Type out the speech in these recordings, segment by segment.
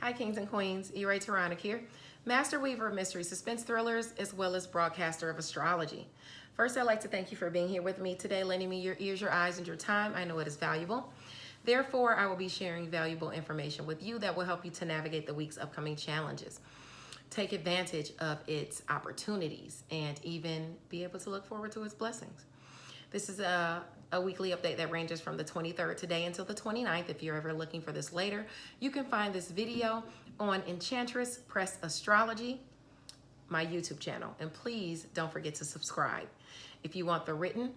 Hi, kings and queens. E-Ray Taronic here, master weaver of mystery suspense thrillers, as well as broadcaster of astrology. First, I'd like to thank you for being here with me today, lending me your ears, your eyes, and your time. I know it is valuable. Therefore, I will be sharing valuable information with you that will help you to navigate the week's upcoming challenges, take advantage of its opportunities, and even be able to look forward to its blessings. This is a weekly update that ranges from the 23rd today until the 29th. If you're ever looking for this later, you can find this video on Enchantress Press Astrology, my YouTube channel. And please don't forget to subscribe. If you want the written,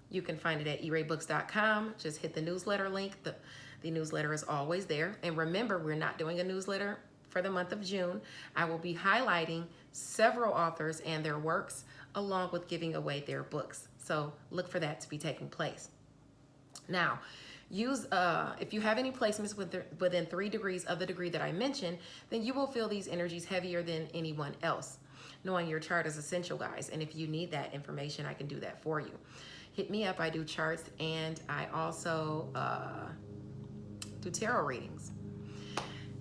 you can find it at eraybooks.com. Just hit the newsletter link. The newsletter is always there. And remember, we're not doing a newsletter for the month of June. I will be highlighting several authors and their works, along with giving away their books. So look for that to be taking place. Now, if you have any placements within 3 degrees of the degree that I mentioned, then you will feel these energies heavier than anyone else. Knowing your chart is essential, guys. And if you need that information, I can do that for you. Hit me up. I do charts, and I also do tarot readings.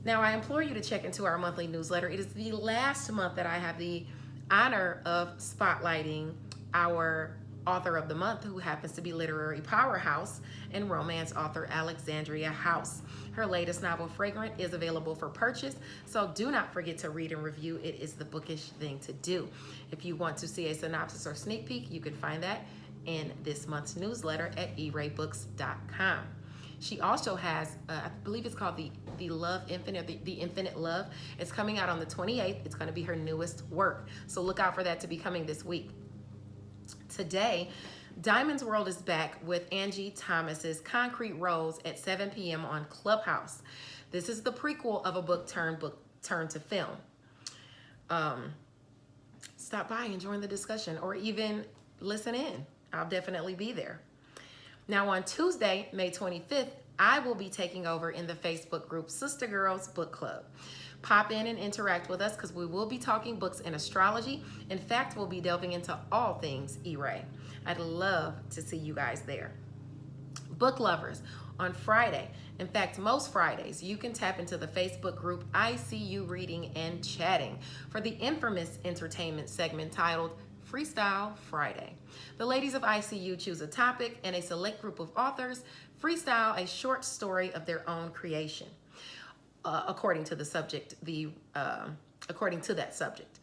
Now, I implore you to check into our monthly newsletter. It is the last month that I have the honor of spotlighting our author of the month, who happens to be literary powerhouse and romance author Alexandria House. Her latest novel, Fragrant, is available for purchase, so do not forget to read and review. It is the bookish thing to do. If you want to see a synopsis or sneak peek, you can find that in this month's newsletter at eraybooks.com. She also has, I believe it's called the Love Infinite, the Infinite Love. It's coming out on the 28th. It's going to be her newest work, so look out for that to be coming this week. Today, Diamond's World is back with Angie Thomas's Concrete Rose at 7 p.m. on Clubhouse. This is the prequel of a book turned to film. Stop by and join the discussion, or even listen in. I'll definitely be there. Now on Tuesday, May 25th, I will be taking over in the Facebook group Sister Girls Book Club. Pop in and interact with us, because we will be talking books and astrology. In fact, we'll be delving into all things E-Ray. I'd love to see you guys there. Book lovers, on Friday, in fact, most Fridays, you can tap into the Facebook group ICU Reading and Chatting for the infamous entertainment segment titled Freestyle Friday. The ladies of ICU choose a topic, and a select group of authors freestyle a short story of their own creation. According to the subject, according to that subject,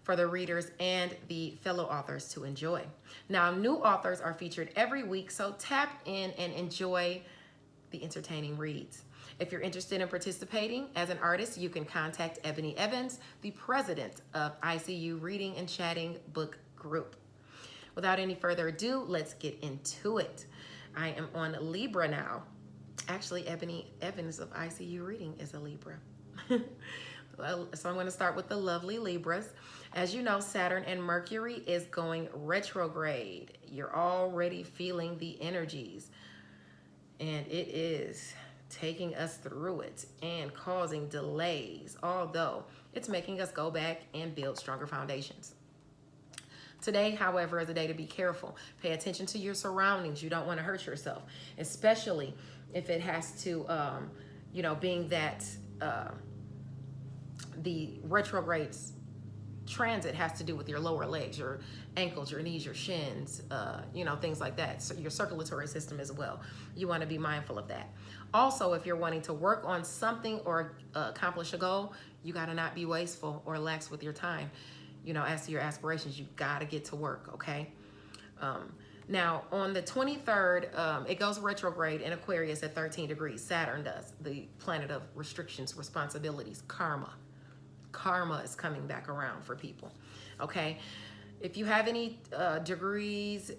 for the readers and the fellow authors to enjoy. Now, new authors are featured every week, so tap in and enjoy the entertaining reads. If you're interested in participating as an artist, you can contact Ebony Evans, the president of ICU Reading and Chatting Book Group. Without any further ado, let's get into it. I am on Libra now. Actually, Ebony Evans of ICU Reading is a Libra. Well, so I'm going to start with the lovely Libras. As you know, Saturn and Mercury is going retrograde. You're already feeling the energies, and it is taking us through it and causing delays, although it's making us go back and build stronger foundations. Today, however, is a day to be careful. Pay attention to your surroundings. You don't want to hurt yourself, especially if it has to, being that the retrograde transit has to do with your lower legs, your ankles, your knees, your shins, things like that. So your circulatory system as well. You want to be mindful of that. Also, if you're wanting to work on something or accomplish a goal, you got to not be wasteful or lax with your time. As to your aspirations, you got to get to work, okay? Now, on the 23rd, it goes retrograde in Aquarius at 13 degrees. Saturn does, the planet of restrictions, responsibilities, karma. Karma is coming back around for people, okay? If you have any degrees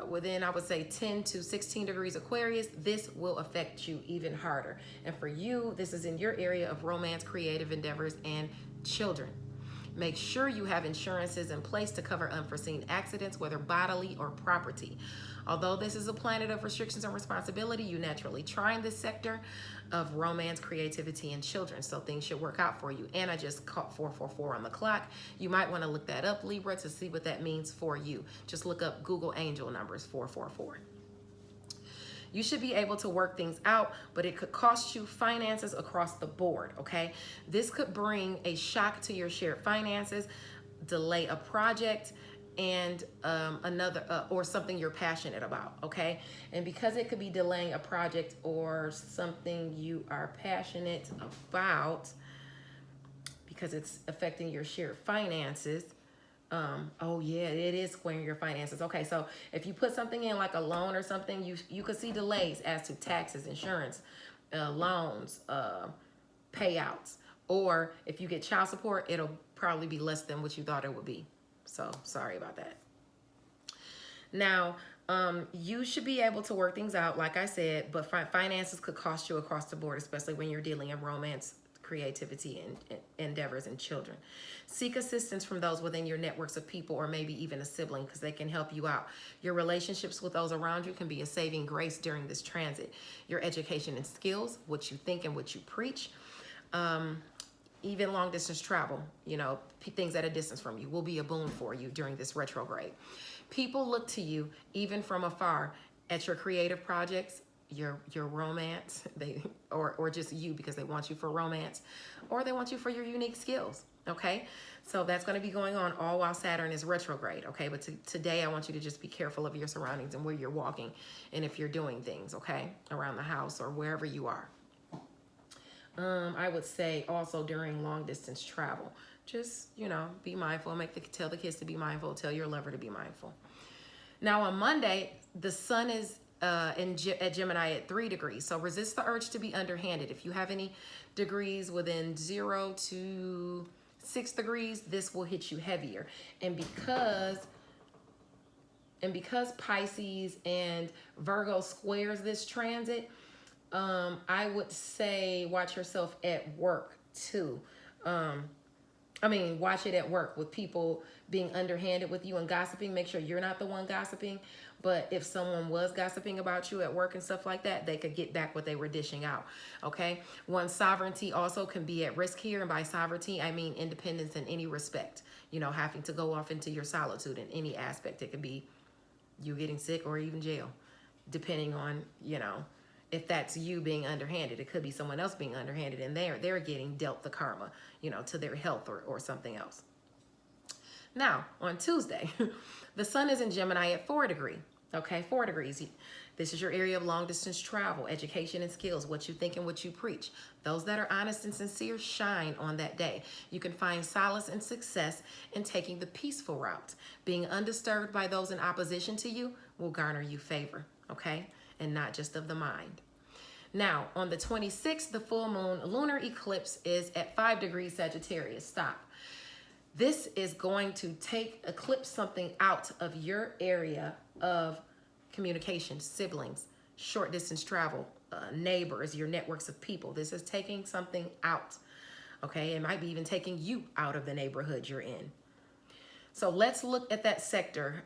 within, I would say, 10 to 16 degrees Aquarius, this will affect you even harder. And for you, this is in your area of romance, creative endeavors, and children. Make sure you have insurances in place to cover unforeseen accidents, whether bodily or property. Although this is a planet of restrictions and responsibility, you naturally try in this sector of romance, creativity, and children, so things should work out for you. And I just caught 444 on the clock. You might want to look that up, Libra, to see what that means for you. Just look up Google angel numbers 444. You should be able to work things out, but it could cost you finances across the board, okay? This could bring a shock to your shared finances, delay a project, and another or something you're passionate about, okay? And because it could be delaying a project or something you are passionate about, because it's affecting your shared finances. Oh yeah, it is squaring your finances. Okay, so if you put something in like a loan or something, you could see delays as to taxes, insurance, loans, payouts. Or if you get child support, it'll probably be less than what you thought it would be. So sorry about that. Now, you should be able to work things out, like I said, but finances could cost you across the board, especially when you're dealing in romance, creativity, and endeavors, and children. Seek assistance from those within your networks of people, or maybe even a sibling, because they can help you out. Your relationships with those around you can be a saving grace during this transit. Your education and skills, what you think and what you preach, even long distance travel, you know, things at a distance from you will be a boon for you during this retrograde. People look to you even from afar at your creative projects, your romance, or just you, because they want you for romance, or they want you for your unique skills. Okay, so that's going to be going on all while Saturn is retrograde. Okay, but today I want you to just be careful of your surroundings and where you're walking, and if you're doing things, okay, around the house or wherever you are. I would say also during long distance travel, just, you know, be mindful. Tell the kids to be mindful. Tell your lover to be mindful. Now on Monday, the sun is at Gemini at 3 degrees. So resist the urge to be underhanded. If you have any degrees within 0 to 6 degrees, this will hit you heavier. And because Pisces and Virgo squares this transit, I would say watch yourself at work too. Watch it at work with people being underhanded with you and gossiping. Make sure you're not the one gossiping. But if someone was gossiping about you at work and stuff like that, they could get back what they were dishing out, okay? One's sovereignty also can be at risk here. And by sovereignty, I mean independence in any respect. You know, having to go off into your solitude in any aspect. It could be you getting sick or even jail, depending on, you know, if that's you being underhanded. It could be someone else being underhanded and they're getting dealt the karma, you know, to their health or something else. Now, on Tuesday, the sun is in Gemini at 4 degrees. Okay, 4 degrees. This is your area of long distance travel, education and skills, what you think and what you preach. Those that are honest and sincere shine on that day. You can find solace and success in taking the peaceful route. Being undisturbed by those in opposition to you will garner you favor, okay? And not just of the mind. Now, on the 26th, the full moon lunar eclipse is at 5 degrees Sagittarius. Stop. This is going to eclipse something out of your area of communication, siblings, short distance travel, neighbors, your networks of people. This is taking something out, okay? It might be even taking you out of the neighborhood you're in. So let's look at that sector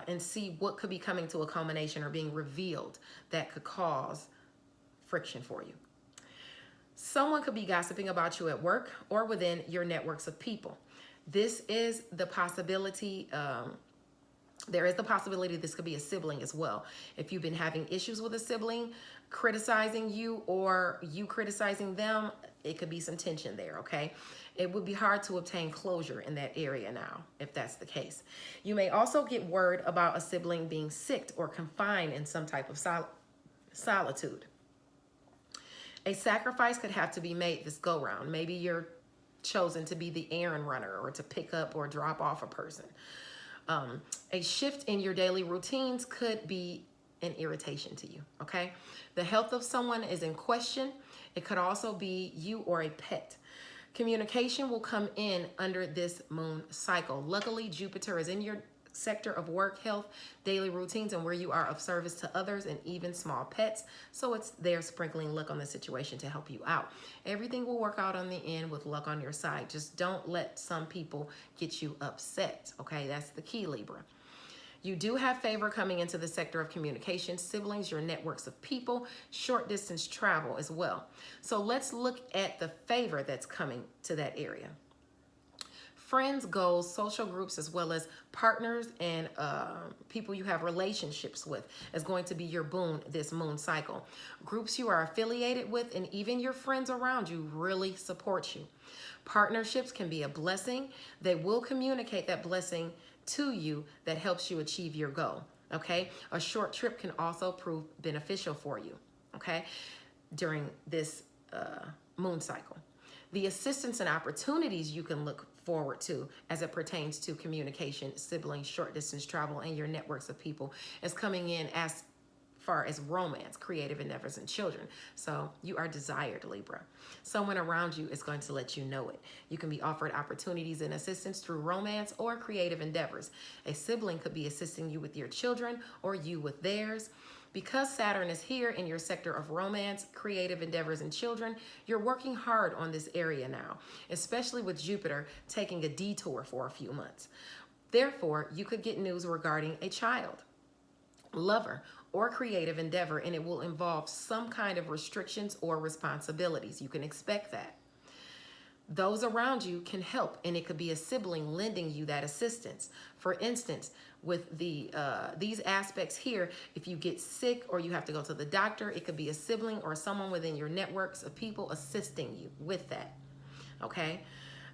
and see what could be coming to a culmination or being revealed that could cause friction for you. Someone could be gossiping about you at work or within your networks of people. This is the possibility. There is the possibility this could be a sibling as well. If you've been having issues with a sibling criticizing you or you criticizing them, it could be some tension there, okay? It would be hard to obtain closure in that area now, if that's the case. You may also get word about a sibling being sick or confined in some type of solitude. A sacrifice could have to be made this go round. Maybe you're chosen to be the errand runner or to pick up or drop off a person. A shift in your daily routines could be an irritation to you, okay? The health of someone is in question. It could also be you or a pet. Communication will come in under this moon cycle. Luckily, Jupiter is in your sector of work, health, daily routines, and where you are of service to others and even small pets. So it's there sprinkling luck on the situation to help you out. Everything will work out on the end with luck on your side. Just don't let some people get you upset, okay? That's the key, Libra. You do have favor coming into the sector of communication, siblings, your networks of people, short distance travel as well. So let's look at the favor that's coming to that area. friends, goals, social groups, as well as partners and people you have relationships with is going to be your boon this moon cycle. Groups you are affiliated with and even your friends around you really support you. Partnerships can be a blessing. They will communicate that blessing to you that helps you achieve your goal. Okay, a short trip can also prove beneficial for you. Okay, during this moon cycle. The assistance and opportunities you can look forward to as it pertains to communication, siblings, short distance travel, and your networks of people is coming in as far as romance, creative endeavors, and children. So you are desired, Libra. Someone around you is going to let you know it. You can be offered opportunities and assistance through romance or creative endeavors. A sibling could be assisting you with your children or you with theirs. Because Saturn is here in your sector of romance, creative endeavors, and children, you're working hard on this area now, especially with Jupiter taking a detour for a few months. Therefore, you could get news regarding a child, lover, or creative endeavor, and it will involve some kind of restrictions or responsibilities. You can expect that. Those around you can help, and it could be a sibling lending you that assistance. For instance, with these aspects here, if you get sick or you have to go to the doctor, it could be a sibling or someone within your networks of people assisting you with that. Okay.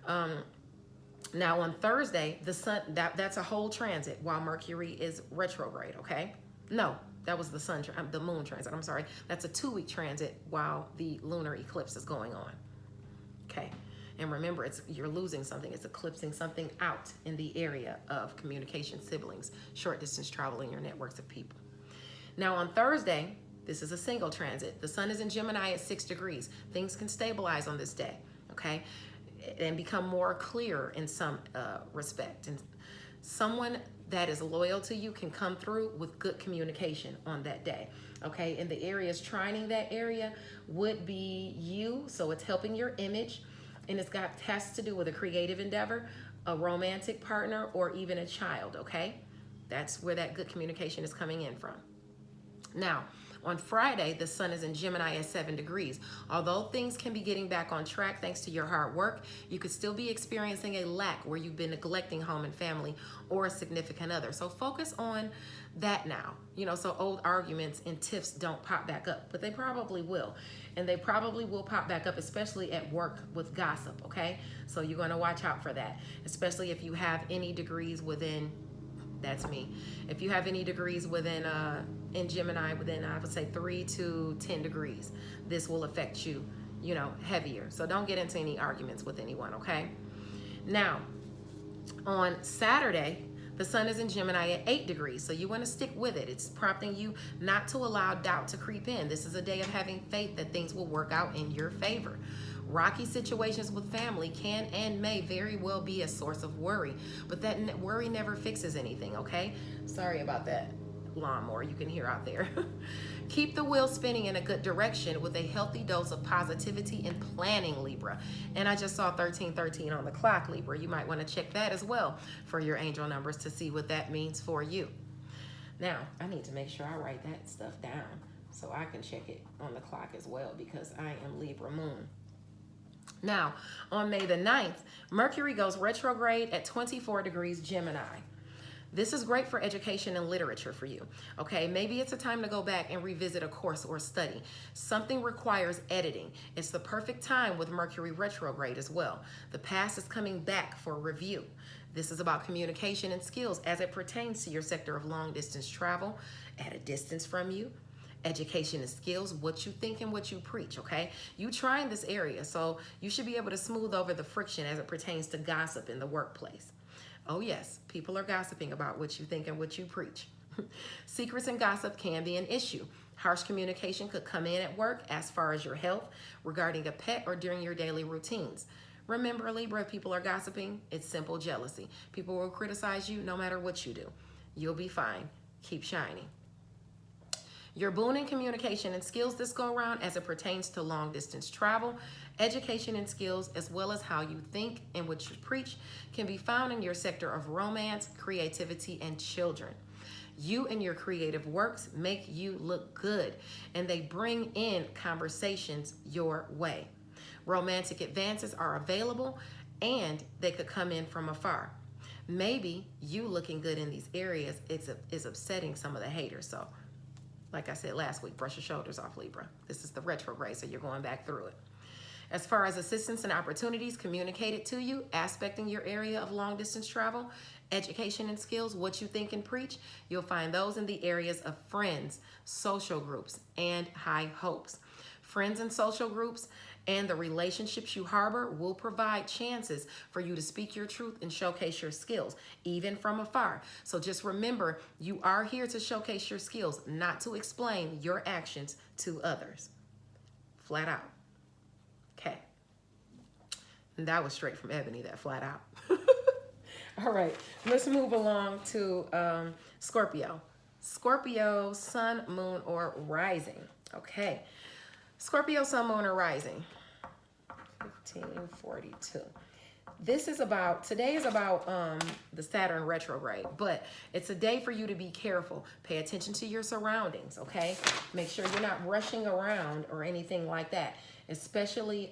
Now on Thursday, the sun, that's a whole transit while Mercury is retrograde. Okay. No, that was the sun, the moon transit. I'm sorry. That's a 2-week transit while the lunar eclipse is going on. Okay. And remember, you're losing something. It's eclipsing something out in the area of communication, siblings, short distance travel, and your networks of people. Now on Thursday, this is a single transit. The sun is in Gemini at 6 degrees. Things can stabilize on this day, okay? And become more clear in some respect. And someone that is loyal to you can come through with good communication on that day, okay? And the areas trining that area would be you, so it's helping your image. And has to do with a creative endeavor, a romantic partner, or even a child, okay? That's where that good communication is coming in from. Now, on Friday, the sun is in Gemini at 7 degrees. Although things can be getting back on track thanks to your hard work, you could still be experiencing a lack where you've been neglecting home and family or a significant other. So focus on that now. You know, so old arguments and tiffs don't pop back up, but they probably will. And they probably will pop back up, especially at work with gossip, okay? So you're going to watch out for that, especially if you have any degrees within, that's me. If you have any degrees within, in Gemini, within, I would say 3 to 10 degrees, this will affect you, you know, heavier. So don't get into any arguments with anyone, okay? Now, on Saturday, the sun is in Gemini at 8 degrees, so you want to stick with it. It's prompting you not to allow doubt to creep in. This is a day of having faith that things will work out in your favor. Rocky situations with family can and may very well be a source of worry, but that worry never fixes anything, okay? Sorry about that lawnmower you can hear out there. Keep the wheel spinning in a good direction with a healthy dose of positivity and planning, Libra. And I just saw 1313 on the clock, Libra. You might want to check that as well for your angel numbers to see what that means for you. Now, I need to make sure I write that stuff down so I can check it on the clock as well because I am Libra moon. Now, on May the 9th, Mercury goes retrograde at 24 degrees Gemini. This is great for education and literature for you, okay? Maybe it's a time to go back and revisit a course or study. Something requires editing. It's the perfect time with Mercury retrograde as well. The past is coming back for review. This is about communication and skills as it pertains to your sector of long distance travel at a distance from you. Education and skills, what you think and what you preach, okay? You try in this area, so you should be able to smooth over the friction as it pertains to gossip in the workplace. Oh yes, people are gossiping about what you think and what you preach. Secrets and gossip can be an issue. Harsh communication could come in at work as far as your health, regarding a pet, or during your daily routines. Remember, Libra, if people are gossiping, it's simple jealousy. People will criticize you no matter what you do. You'll be fine. Keep shining. Your boon in communication and skills this go around as it pertains to long distance travel, education and skills, as well as how you think and what you preach can be found in your sector of romance, creativity, and children. You and your creative works make you look good, and they bring in conversations your way. Romantic advances are available, and they could come in from afar. Maybe you looking good in these areas is upsetting some of the haters. So like I said last week, brush your shoulders off, Libra. This is the retrograde, so you're going back through it. As far as assistance and opportunities communicated to you, aspecting your area of long distance travel, education and skills, what you think and preach, you'll find those in the areas of friends, social groups, and high hopes. Friends and social groups and the relationships you harbor will provide chances for you to speak your truth and showcase your skills, even from afar. So just remember, you are here to showcase your skills, not to explain your actions to others. Flat out. Okay. And that was straight from Ebony, that flat out. All right, let's move along to Scorpio. Scorpio, sun, moon, or rising. Okay. Scorpio, sun, moon, or rising. 1542. Today is about the Saturn retrograde, but it's a day for you to be careful. Pay attention to your surroundings, okay? Make sure you're not rushing around or anything like that, especially